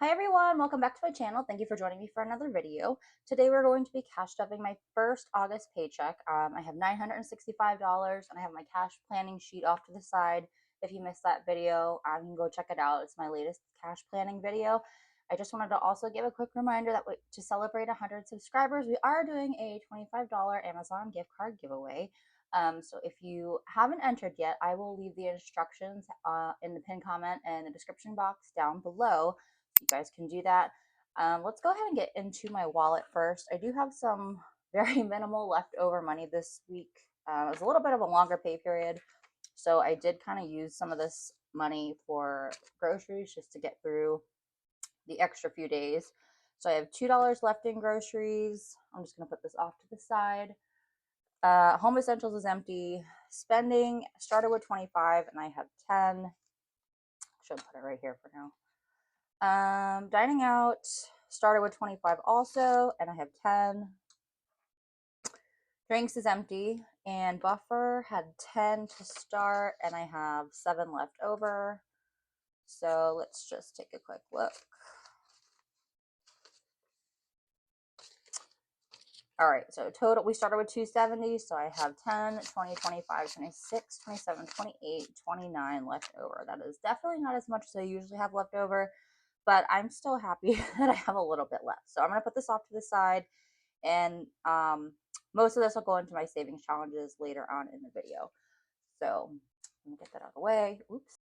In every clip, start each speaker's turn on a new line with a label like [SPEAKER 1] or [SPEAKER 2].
[SPEAKER 1] Hi everyone, welcome back to my channel. Thank you for joining me for another video. Today we're going to be cash stuffing my first August paycheck. I have $965 and I have my cash planning sheet off to the side. If you missed that video, you can go check it out. It's my latest cash planning video. I just wanted to also give a quick reminder that to celebrate 100 subscribers, we are doing a $25 Amazon gift card giveaway. So if you haven't entered yet, I will leave the instructions in the pinned comment and the description box down below. You guys can do that. Let's go ahead and get into my wallet first. I do have some very minimal leftover money this week. It was a little bit of a longer pay period, so I did kind of use some of this money for groceries just to get through the extra few days. So I have $2 left in groceries. I'm just going to put this off to the side. Home essentials is empty. Spending started with 25 and I have 10. Should put it right here for now. Dining out started with 25 also, and I have 10. Drinks is empty, and buffer had 10 to start, and I have 7 left over. So let's just take a quick look. All right, so total, we started with 270, so I have 10, 20, 25, 26, 27, 28, 29 left over. That is definitely not as much as I usually have left over, but I'm still happy that I have a little bit left. So I'm going to put this off to the side, and most of this will go into my savings challenges later on in the video. So let me get that out of the way. Oops.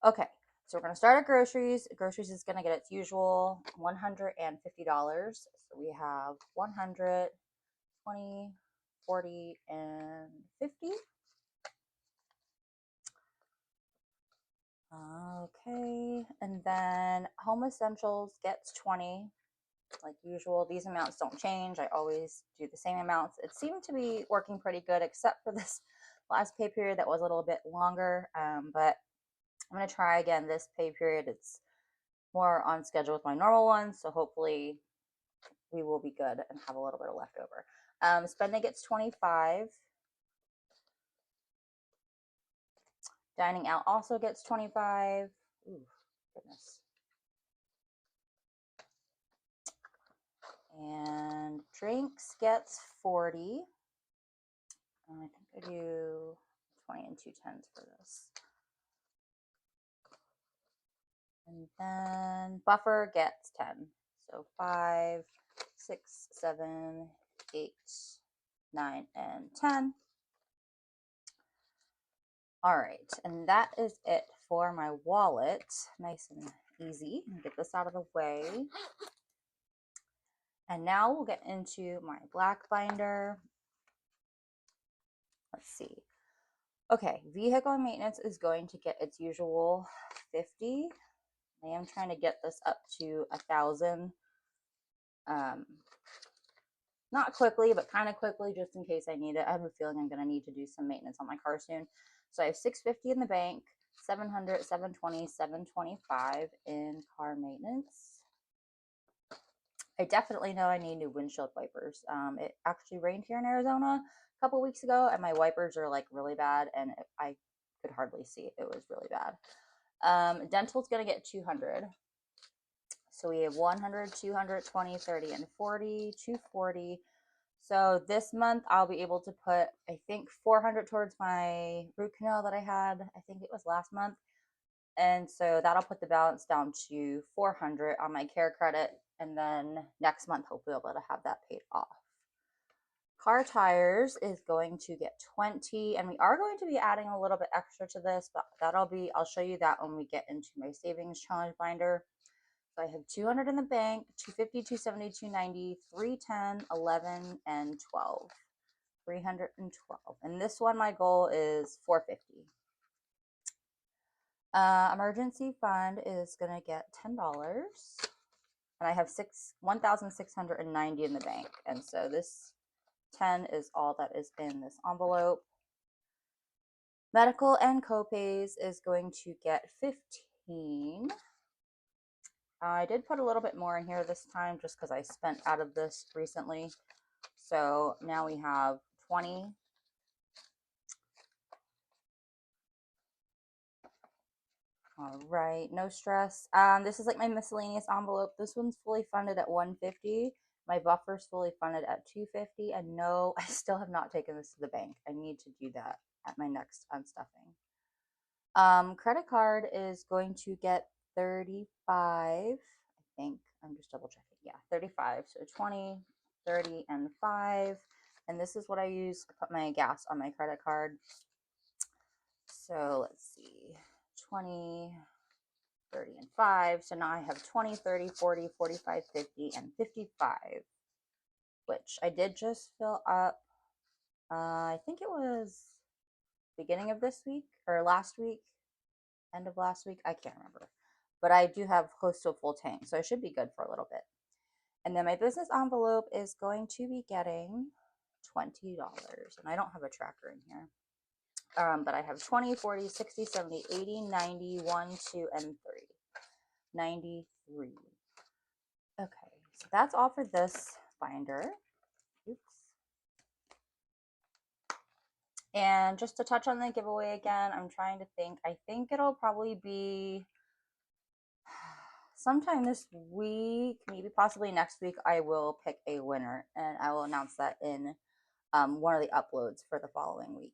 [SPEAKER 1] Okay, so we're going to start at groceries. Groceries is going to get its usual $150. So we have 100, 20, 40, and 50. Okay, and then home essentials gets 20. Like usual, these amounts don't change. I always do the same amounts. It seemed to be working pretty good, except for this last pay period that was a little bit longer. But I'm going to try again this pay period. It's more on schedule with my normal ones, so hopefully we will be good and have a little bit of leftover. Spending gets 25. Dining out also gets 25. Ooh, goodness. And drinks gets 40. I think I do 20 and 2 10s for this. And then buffer gets 10. So 5, 6, 7, 8, 9, and 10. All right, and that is it for my wallet. Nice and easy. Get this out of the way. And now we'll get into my black binder. Let's see. Okay, vehicle maintenance is going to get its usual 50. I am trying to get this up to 1,000. Not quickly, but kind of quickly, just in case I need it. I have a feeling I'm going to need to do some maintenance on my car soon. So I have 650 in the bank, 700, 720, 725 in car maintenance. I definitely know I need new windshield wipers. It actually rained here in Arizona a couple weeks ago, and my wipers are like really bad, and I could hardly see it. It was really bad. Dental's going to get 200. So we have 100, 200, 20, 30, and 40, 240. So this month I'll be able to put, I think, 400 towards my root canal that I had. I think it was last month. And so that'll put the balance down to 400 on my care credit. And then next month, hopefully I'll be able to have that paid off. Car tires is going to get 20. And we are going to be adding a little bit extra to this, but I'll show you that when we get into my savings challenge binder. So I have 200 in the bank, 250, 270, 290, 310, 11, and 12. 312. And this one, my goal is 450. Emergency fund is going to get $10. And I have 1,690 in the bank. And so this 10 is all that is in this envelope. Medical and copays is going to get 15. I did put a little bit more in here this time just because I spent out of this recently. So now we have 20. All right, no stress. This is like my miscellaneous envelope. This one's fully funded at 150. My buffer's fully funded at 250. And no, I still have not taken this to the bank. I need to do that at my next unstuffing. Credit card is going to get 35. I think I'm just double checking. Yeah, 35. So 20, 30, and 5. And this is what I use to put my gas on my credit card. So let's see, 20, 30, and 5. So now I have 20, 30, 40, 45, 50, and 55, which I did just fill up. I think it was beginning of this week or last week, end of last week. I can't remember. But I do have close to a full tank, so I should be good for a little bit. And then my business envelope is going to be getting $20. And I don't have a tracker in here. But I have 20, 40, 60, 70, 80, 90, 1, 2, and 3. 93. Okay, so that's all for this binder. Oops. And just to touch on the giveaway again, I'm trying to think. I think it'll probably be sometime this week, maybe possibly next week. I will pick a winner and I will announce that in one of the uploads for the following week.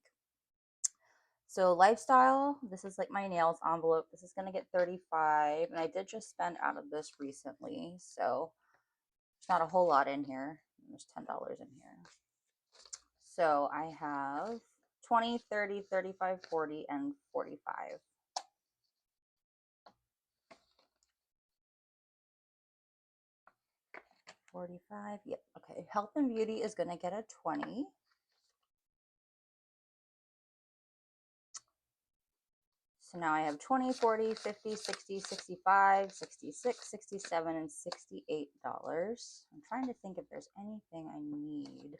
[SPEAKER 1] So lifestyle, this is like my nails envelope. This is going to get 35, and I did just spend out of this recently, so there's not a whole lot in here. There's $10 in here. So I have 20, 30, 35, 40, and 45. Yep. Okay. Health and beauty is going to get a 20. So now I have 20, 40, 50, 60, 65, 66, 67, and $68. I'm trying to think if there's anything I need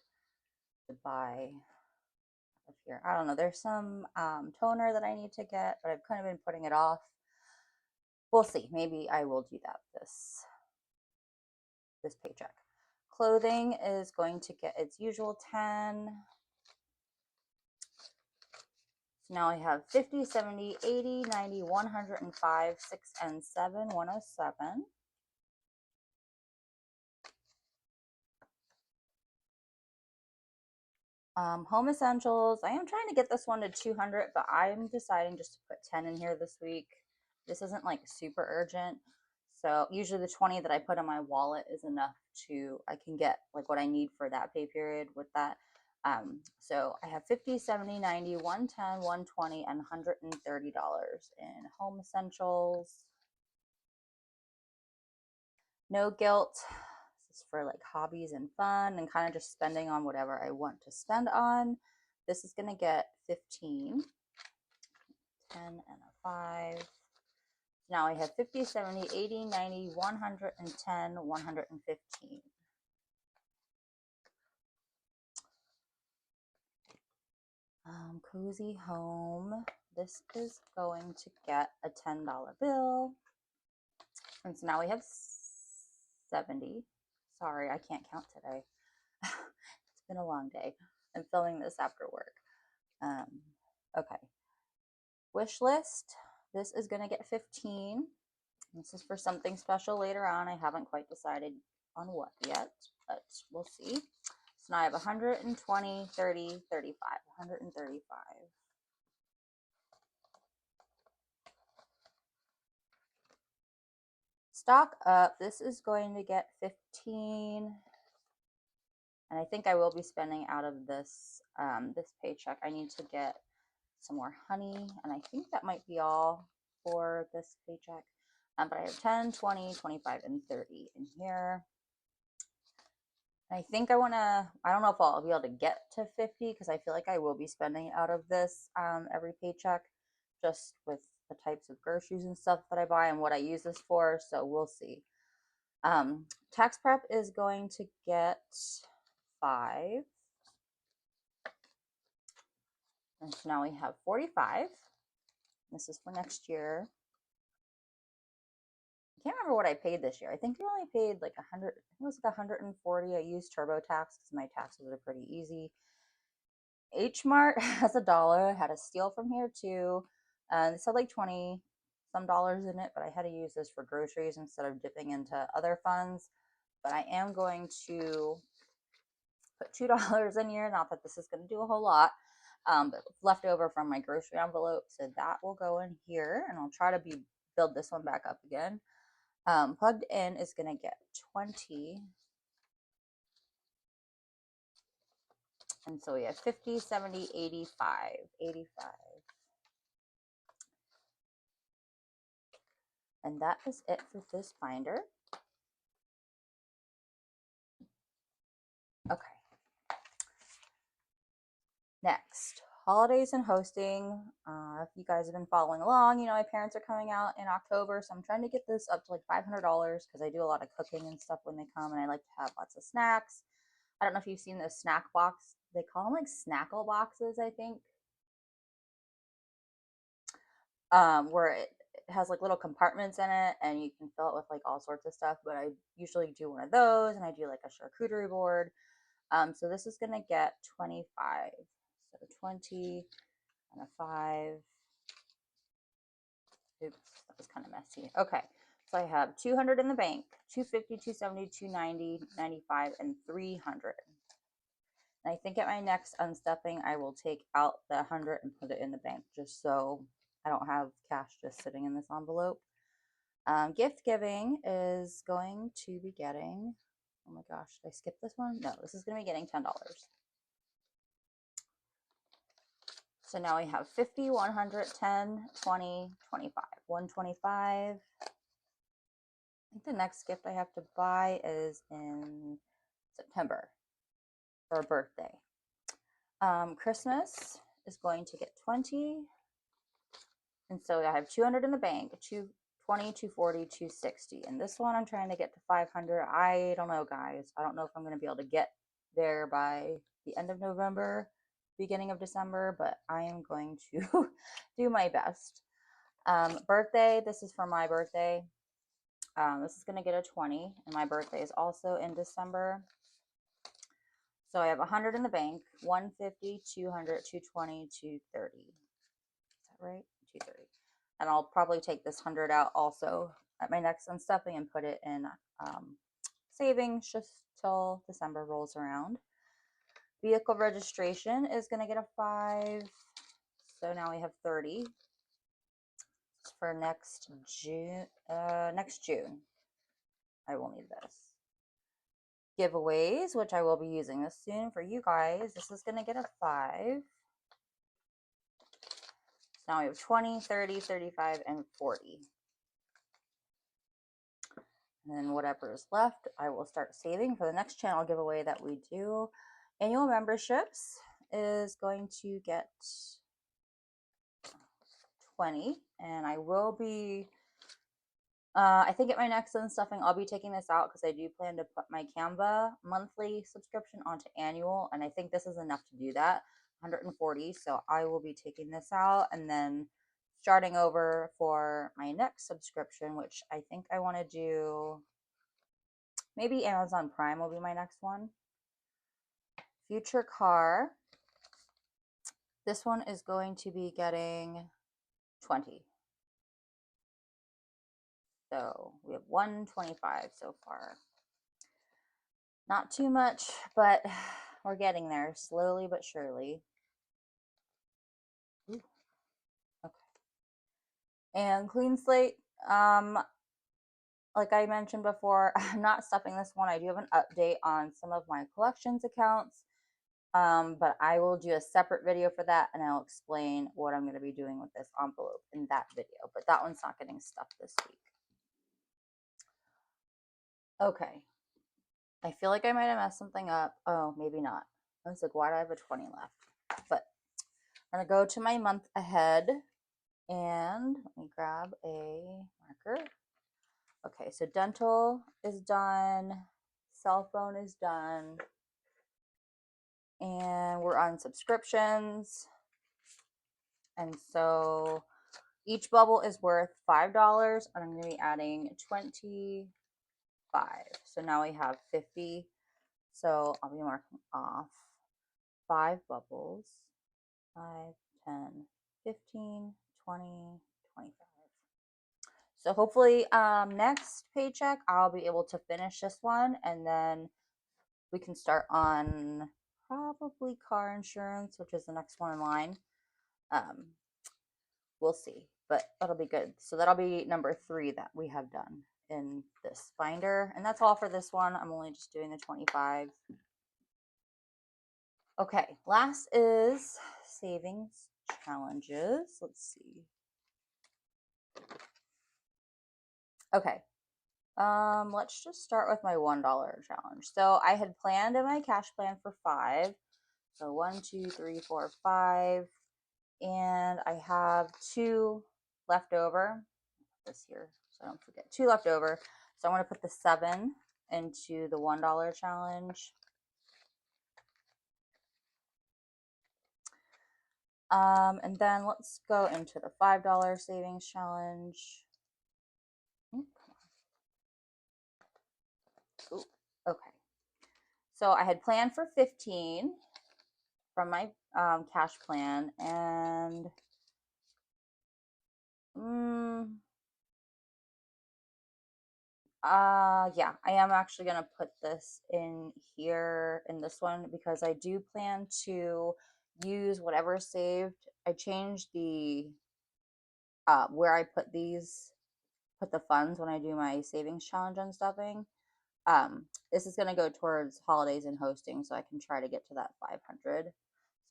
[SPEAKER 1] to buy up here. I don't know. There's some toner that I need to get, but I've kind of been putting it off. We'll see. Maybe I will do that this paycheck. Clothing is going to get its usual 10. So now I have 50, 70, 80, 90, 105, 6, and 7, 107. Home essentials. I am trying to get this one to 200, but I'm deciding just to put 10 in here this week. This isn't like super urgent. So usually the 20 that I put in my wallet is enough to, I can get like what I need for that pay period with that. So I have 50, 70, 90, 110, 120, and $130 in home essentials. No guilt. This is for like hobbies and fun and kind of just spending on whatever I want to spend on. This is going to get 15, 10, and a 5. Now I have 50, 70, 80, 90, 110, 115. Cozy home. This is going to get a $10 bill. And so now we have 70. Sorry, I can't count today. It's been a long day. I'm filming this after work. Okay. Wish list. This is going to get 15. This is for something special later on. I haven't quite decided on what yet, but we'll see. So now I have 120, 30, 35, 135. Stock up. This is going to get 15. And I think I will be spending out of this this paycheck. I need to get some more honey, and I think that might be all for this paycheck. But I have 10, 20, 25, and 30 in here. I think I want to, I don't know if I'll be able to get to 50 because I feel like I will be spending out of this every paycheck just with the types of groceries and stuff that I buy and what I use this for. So we'll see. Tax prep is going to get 5. And so now we have 45. This is for next year. I can't remember what I paid this year. I think we only paid like 100. It was like 140. I used TurboTax because my taxes are pretty easy. H Mart has $1. I had a steal from here too. They said like 20 some dollars in it, but I had to use this for groceries instead of dipping into other funds. But I am going to put $2 in here. Not that this is going to do a whole lot, but left over from my grocery envelope. So that will go in here, and I'll try to build this one back up again. Plugged in is going to get 20. And so we have 50, 70, 85, 85. And that is it for this binder. Okay. Next, holidays and hosting. If you guys have been following along, you know my parents are coming out in October, so I'm trying to get this up to like $500 because I do a lot of cooking and stuff when they come, and I like to have lots of snacks. I don't know if you've seen those snack box. They call them like snackle boxes, I think, where it has like little compartments in it, and you can fill it with like all sorts of stuff. But I usually do one of those, and I do like a charcuterie board. So this is gonna get 25. So 20 and a 5. Oops, that was kind of messy. Okay, so I have 200 in the bank, 250, 270, 290, 95, and 300. And I think at my next unstuffing, I will take out the 100 and put it in the bank just so I don't have cash just sitting in this envelope. Gift giving is going to be getting, oh my gosh, did I skip this one? No, this is going to be getting $10. So now we have 50, 100, 10, 20, 25. 125. I think the next gift I have to buy is in September for a birthday. Christmas is going to get 20. And so I have 200 in the bank, 220, 240, 260. And this one I'm trying to get to 500. I don't know, guys. I don't know if I'm going to be able to get there by the end of November, beginning of December, but I am going to do my best. Birthday, this is for my birthday. This is going to get a 20, and my birthday is also in December. So I have 100 in the bank, 150, 200, 220, 230. Is that right? 230. And I'll probably take this 100 out also at my next unstuffing and put it in savings just till December rolls around. Vehicle registration is going to get a 5. So now we have 30 for next June. I will need this. Giveaways, which I will be using this soon for you guys. This is going to get a 5. So now we have 20, 30, 35, and 40. And then whatever is left, I will start saving for the next channel giveaway that we do. Annual memberships is going to get 20. And I will be, I think at my next unstuffing, I'll be taking this out because I do plan to put my Canva monthly subscription onto annual. And I think this is enough to do that, 140. So I will be taking this out and then starting over for my next subscription, which I think I want to do. Maybe Amazon Prime will be my next one. Future car. This one is going to be getting 20. So we have 125 so far. Not too much, but we're getting there slowly but surely. Ooh. Okay. And clean slate. Like I mentioned before, I'm not stuffing this one. I do have an update on some of my collections accounts, but I will do a separate video for that, and I'll explain what I'm going to be doing with this envelope in that video. But that one's not getting stuffed this week. Okay. I feel like I might have messed something up. Oh, maybe not. I was like, why do I have a 20 left? But I'm going to go to my month ahead, and let me grab a marker. Okay, so dental is done, cell phone is done, and we're on subscriptions. And so each bubble is worth $5, and I'm going to be adding 25. So now we have 50. So I'll be marking off 5 bubbles, 5, 10, 15, 20, 25. So hopefully next paycheck I'll be able to finish this one, and then we can start on probably car insurance, which is the next one in line. Um, we'll see, but that'll be good. So that'll be number 3 that we have done in this binder, and that's all for this one. I'm only just doing the 25. Okay, last is savings challenges. Let's see. Okay, let's just start with my $1 challenge. So I had planned in my cash plan for 5. So 1, 2, 3, 4, 5, and I have 2 left over. This here, so I don't forget, 2 left over. So I'm going to put the 7 into the $1 challenge. And then let's go into the $5 savings challenge. Ooh, okay. So I had planned for 15 from my cash plan, and yeah, I am actually gonna put this in here in this one because I do plan to use whatever saved. I changed the where I put the funds when I do my savings challenge and stuffing. This is gonna go towards holidays and hosting, so I can try to get to that 500.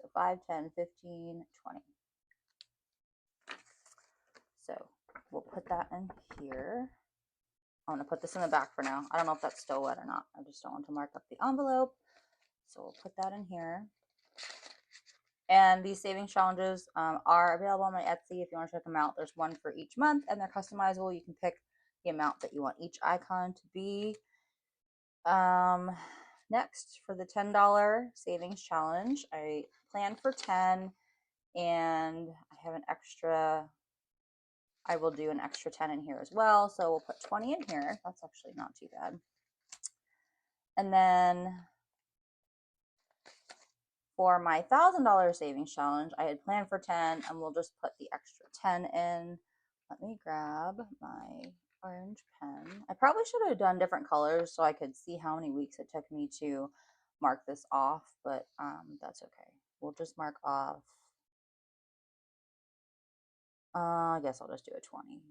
[SPEAKER 1] So 5, 10, 15, 20. So we'll put that in here. I'm going to put this in the back for now. I don't know if that's still wet or not. I just don't want to mark up the envelope. So we'll put that in here. And these savings challenges are available on my Etsy if you want to check them out. There's one for each month, and they're customizable. You can pick the amount that you want each icon to be. Next, for the $10 savings challenge, I planned for 10, and I have an extra. I will do an extra 10 in here as well. So we'll put 20 in here. That's actually not too bad. And then for my $1,000 savings challenge, I had planned for 10, and we'll just put the extra 10 in. Let me grab my orange pen. I probably should have done different colors so I could see how many weeks it took me to mark this off, but that's okay. We'll just mark off. I guess I'll just do a 20.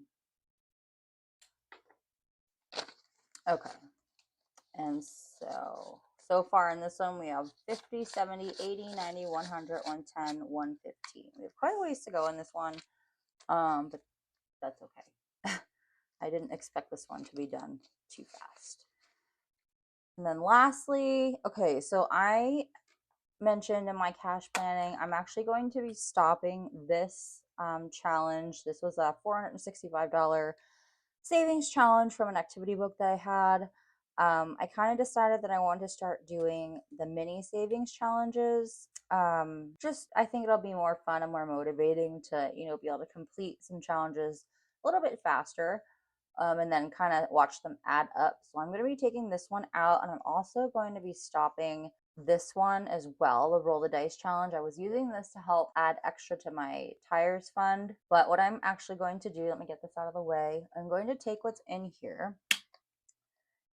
[SPEAKER 1] Okay. And so far in this one, we have 50, 70, 80, 90, 100, 110, 115. We have quite a ways to go in this one, but that's okay. I didn't expect this one to be done too fast. And then lastly, okay, so I mentioned in my cash planning, I'm actually going to be stopping this challenge. This was a $465 savings challenge from an activity book that I had. I kind of decided that I wanted to start doing the mini savings challenges. Just I think it'll be more fun and more motivating to, be able to complete some challenges a little bit faster, and then kind of watch them add up. So I'm going to be taking this one out, and I'm also going to be stopping this one as well, the roll the dice challenge. I was using this to help add extra to my tires fund, but what I'm actually going to do, let me get this out of the way. I'm going to take what's in here,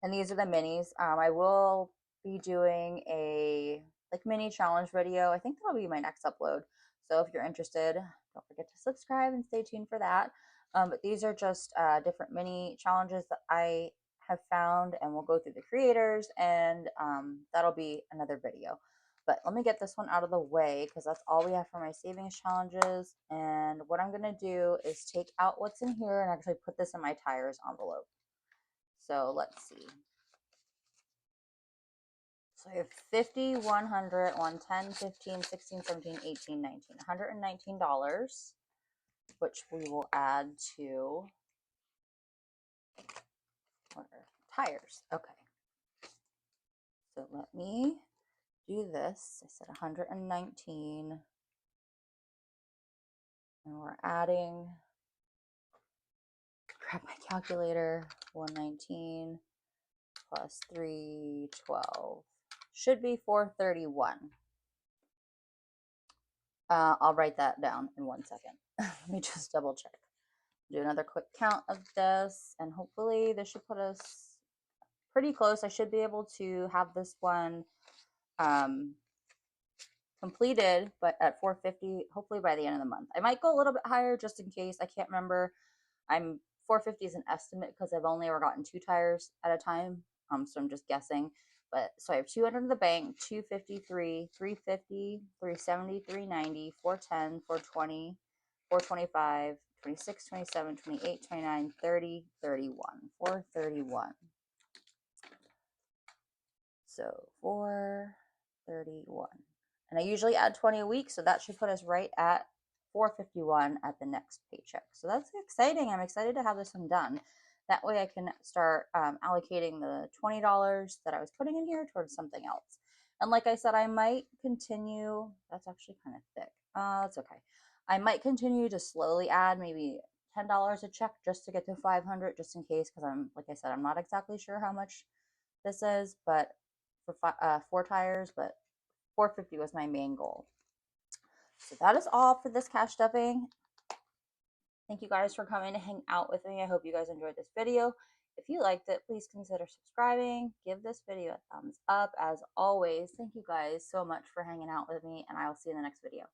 [SPEAKER 1] and these are the minis. I will be doing a mini challenge video. I think that'll be my next upload. So if you're interested, don't forget to subscribe and stay tuned for that. But these are just different mini challenges that I have found, and we'll go through the creators, and that'll be another video. But let me get this one out of the way because that's all we have for my savings challenges. And what I'm going to do is take out what's in here and actually put this in my tires envelope. So let's see. So I have 50, 100, 110, 15, 16, 17, 18, 19. $119, which we will add to what are tires. Okay. So let me do this. I said 119. And we're adding, grab my calculator, 119 plus 312. Should be 431. I'll write that down in 1 second. Let me just double check. Do another quick count of this, and hopefully this should put us pretty close. I should be able to have this one um, completed, but at 450, hopefully by the end of the month. I might go a little bit higher just in case. I can't remember. I'm 450 is an estimate because I've only ever gotten 2 tires at a time. So I'm just guessing. But so I have 200 in the bank, 253, 350, 370, 390, 410, 420, 425, 26, 27, 28, 29, 30, 31. 431. So 431. And I usually add 20 a week, so that should put us right at 451 at the next paycheck. So that's exciting. I'm excited to have this one done. That way I can start allocating the $20 that I was putting in here towards something else. And like I said, I might continue. That's actually kind of thick. That's okay. I might continue to slowly add maybe $10 a check just to get to 500, just in case, because like I said, I'm not exactly sure how much this is, but for 4 tires, but 450 was my main goal. So that is all for this cash stuffing. Thank you guys for coming to hang out with me. I hope you guys enjoyed this video. If you liked it, please consider subscribing. Give this video a thumbs up. As always, thank you guys so much for hanging out with me, and I will see you in the next video.